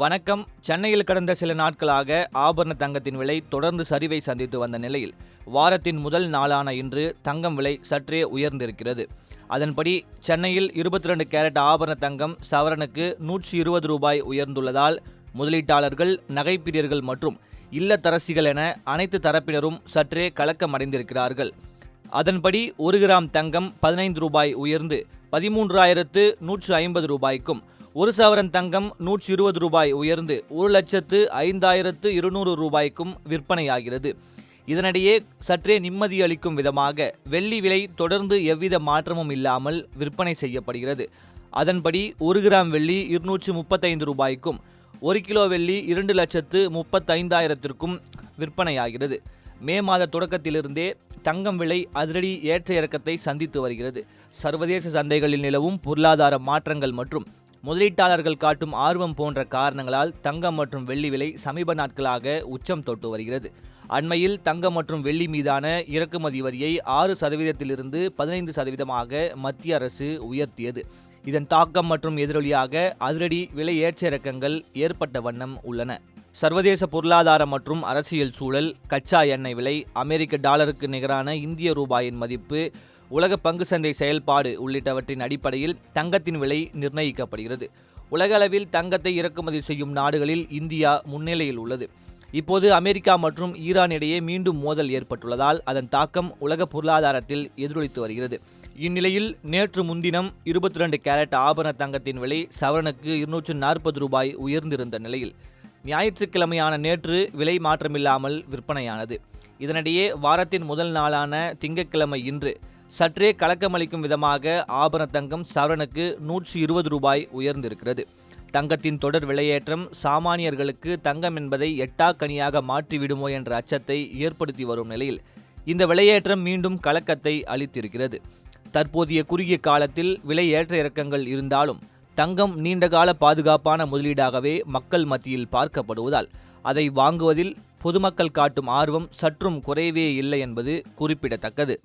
வணக்கம். சென்னையில் கடந்த சில நாட்களாக ஆபரண தங்கத்தின் விலை தொடர்ந்து சரிவை சந்தித்து வந்த நிலையில் வாரத்தின் முதல் நாளான இன்று தங்கம் விலை சற்றே உயர்ந்திருக்கிறது. அதன்படி சென்னையில் 22 கேரட் ஆபரண தங்கம் சவரனுக்கு ரூபாய் 120 உயர்ந்துள்ளதால் முதலீட்டாளர்கள், நகைப்பிரியர்கள் மற்றும் இல்லத்தரசிகள் என அனைத்து தரப்பினரும் சற்றே கலக்கமடைந்திருக்கிறார்கள். அதன்படி 1 கிராம் தங்கம் 15 ரூபாய் உயர்ந்து 13,150 ரூபாய்க்கும், 1 சவரன் தங்கம் 120 ரூபாய் உயர்ந்து 1,05,200 ரூபாய்க்கும் விற்பனையாகிறது. இதனிடையே சற்றே நிம்மதி அளிக்கும் விதமாக வெள்ளி விலை தொடர்ந்து எவ்வித மாற்றமும் இல்லாமல் விற்பனை செய்யப்படுகிறது. அதன்படி 1 கிராம் வெள்ளி 235 ரூபாய்க்கும், 1 கிலோ வெள்ளி 2,35,000க்கும் விற்பனையாகிறது. மே மாத தொடக்கத்திலிருந்தே தங்கம் விலை அதிரடி ஏற்ற இறக்கத்தை சந்தித்து வருகிறது. சர்வதேச சந்தைகளில் நிலவும் பொருளாதார மாற்றங்கள் மற்றும் முதலீட்டாளர்கள் காட்டும் ஆர்வம் போன்ற காரணங்களால் தங்கம் மற்றும் வெள்ளி விலை சமீப நாட்களாக உச்சம் தொட்டு வருகிறது. அண்மையில் தங்கம் மற்றும் வெள்ளி மீதான இறக்குமதி வரியை 6%இலிருந்து 15%ஆக மத்திய அரசு உயர்த்தியது. இதன் தாக்கம் மற்றும் எதிரொலியாக அதிரடி விலை ஏற்ற இறக்கங்கள் ஏற்பட்ட வண்ணம் உள்ளன. சர்வதேச பொருளாதார மற்றும் அரசியல் சூழல், கச்சா எண்ணெய் விலை, அமெரிக்க டாலருக்கு நிகரான இந்திய ரூபாயின் மதிப்பு, உலக பங்கு சந்தை செயல்பாடு உள்ளிட்டவற்றின் அடிப்படையில் தங்கத்தின் விலை நிர்ணயிக்கப்படுகிறது. உலக அளவில் தங்கத்தை இறக்குமதி செய்யும் நாடுகளில் இந்தியா முன்னிலையில் உள்ளது. இப்போது அமெரிக்கா மற்றும் ஈரான் இடையே மீண்டும் மோதல் ஏற்பட்டுள்ளதால் அதன் தாக்கம் உலக பொருளாதாரத்தில் எதிரொலித்து வருகிறது. இந்நிலையில் நேற்று முன்தினம் 22 கேரட் ஆபரண தங்கத்தின் விலை சவரனுக்கு 240 ரூபாய் உயர்ந்திருந்த நிலையில் ஞாயிற்றுக்கிழமையான நேற்று விலை மாற்றமில்லாமல் விற்பனையானது. இதனிடையே வாரத்தின் முதல் நாளான திங்கட்கிழமை இன்று சற்றே கலக்கமளிக்கும் விதமாக ஆபரண தங்கம் சவரனுக்கு 120 ரூபாய் உயர்ந்திருக்கிறது. தங்கத்தின் தொடர் விலையேற்றம் சாமானியர்களுக்கு தங்கம் என்பதை எட்டாக்கனியாக மாற்றிவிடுமோ என்ற அச்சத்தை ஏற்படுத்தி வரும் நிலையில் இந்த விலையேற்றம் மீண்டும் கலக்கத்தை அளித்திருக்கிறது. தற்போதைய குறுகிய காலத்தில் விலை ஏற்ற இறக்கங்கள் இருந்தாலும் தங்கம் நீண்டகால பாதுகாப்பான முதலீடாகவே மக்கள் மத்தியில் பார்க்கப்படுவதால் அதை வாங்குவதில் பொதுமக்கள் காட்டும் ஆர்வம் சற்றும் குறையவே இல்லை என்பது குறிப்பிடத்தக்கது.